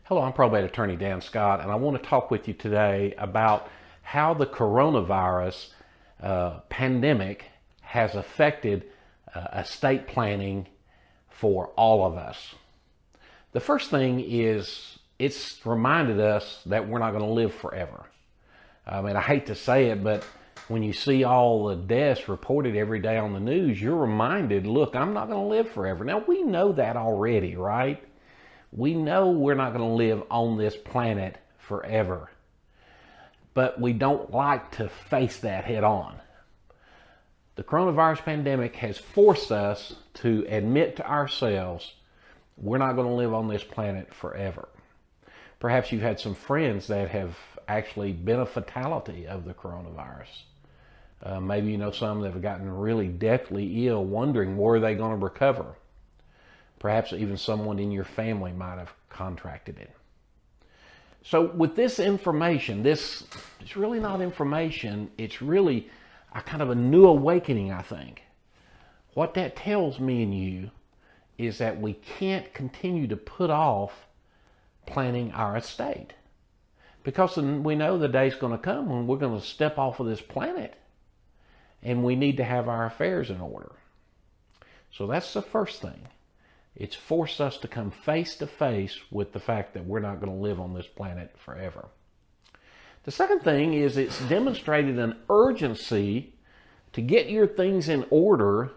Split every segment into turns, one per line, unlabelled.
Hello, I'm probate attorney Dan Scott, and I want to talk with you today about how the coronavirus pandemic has affected estate planning for all of us. The first thing is it's reminded us that we're not going to live forever. I mean, I hate to say it, but when you see all the deaths reported every day on the news, you're reminded, look, I'm not going to live forever. Now, we know that already, right? We know we're not going to live on this planet forever, but we don't like to face that head on. The coronavirus pandemic has forced us to admit to ourselves we're not going to live on this planet forever. Perhaps you've had some friends that have actually been a fatality of the coronavirus. Maybe you know some that have gotten really deathly ill, wondering were they going to recover. Perhaps even someone in your family might have contracted it. So with this information, it's really not information, it's really a kind of a new awakening, I think. What that tells me and you is that we can't continue to put off planning our estate. Because we know the day's going to come when we're going to step off of this planet and we need to have our affairs in order. So that's the first thing. It's forced us to come face to face with the fact that we're not going to live on this planet forever. The second thing is it's demonstrated an urgency to get your things in order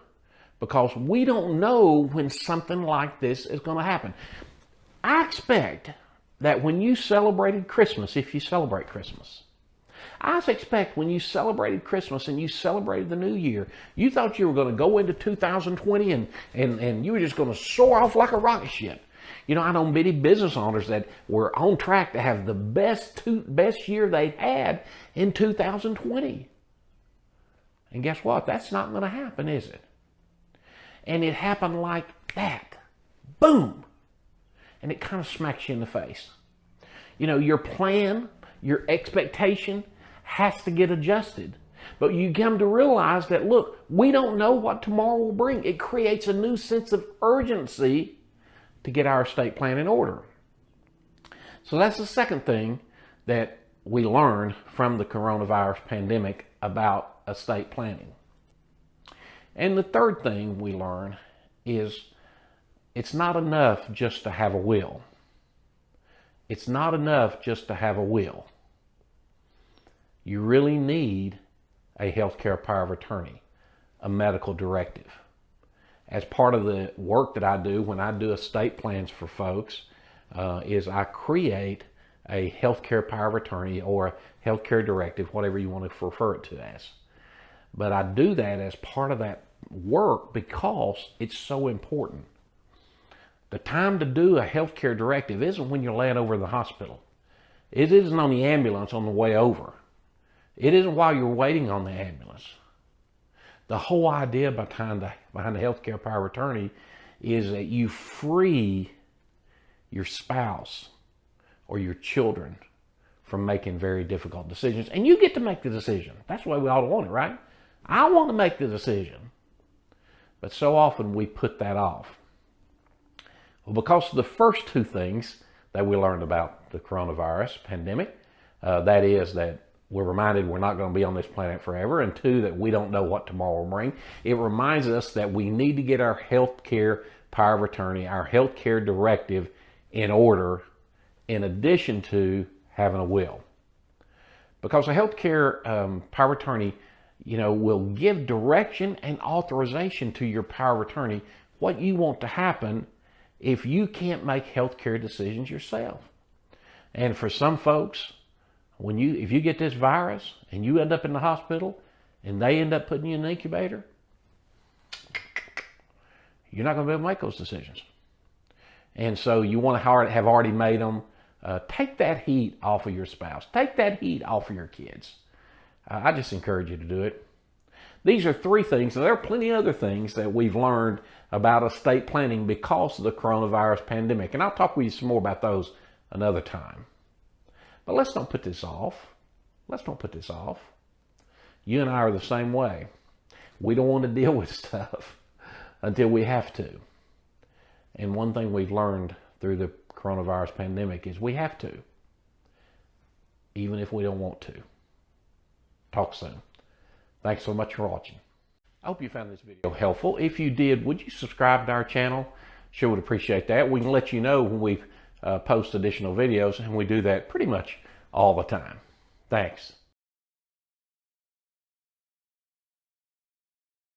because we don't know when something like this is going to happen. I expect that when you celebrated Christmas, if you celebrate Christmas, I expect when you celebrated Christmas and you celebrated the New Year, you thought you were going to go into 2020 and you were just going to soar off like a rocket ship. You know, I know many business owners that were on track to have the best year they had in 2020. And guess what? That's not going to happen, is it? And it happened like that. Boom! And it kind of smacks you in the face. You know, your plan, your expectation has to get adjusted. But you come to realize that, look, we don't know what tomorrow will bring. It creates a new sense of urgency to get our estate plan in order. So that's the second thing that we learned from the coronavirus pandemic about estate planning. And the third thing we learn is it's not enough just to have a will. It's not enough just to have a will. You really need a healthcare power of attorney, a medical directive. As part of the work that I do when I do estate plans for folks, is I create a healthcare power of attorney or a healthcare directive, whatever you want to refer it to as. But I do that as part of that work because it's so important. The time to do a healthcare directive isn't when you're laying over in the hospital. It isn't on the ambulance on the way over. It isn't while you're waiting on the ambulance. The whole idea behind the healthcare power of attorney is that you free your spouse or your children from making very difficult decisions. And you get to make the decision. That's the way we all want it, right? I want to make the decision. But so often we put that off. Well, because of the first two things that we learned about the coronavirus pandemic, that is that we're reminded we're not going to be on this planet forever, and two, that we don't know what tomorrow will bring. It reminds us that we need to get our health care power of attorney, our health care directive in order in addition to having a will. Because a health care power of attorney, you know, will give direction and authorization to your power of attorney what you want to happen if you can't make health care decisions yourself. And for some folks, if you get this virus and you end up in the hospital and they end up putting you in an incubator, you're not going to be able to make those decisions. And so you want to have already made them. Take that heat off of your spouse. Take that heat off of your kids. I just encourage you to do it. These are three things. There are plenty of other things that we've learned about estate planning because of the coronavirus pandemic. And I'll talk with you some more about those another time. But let's don't put this off. Let's don't put this off. You and I are the same way. We don't want to deal with stuff until we have to. And one thing we've learned through the coronavirus pandemic is we have to, even if we don't want to. Talk soon. Thanks so much for watching. I hope you found this video helpful. If you did, would you subscribe to our channel? Sure would appreciate that. We can let you know when we post additional videos, and we do that pretty much all the time. Thanks.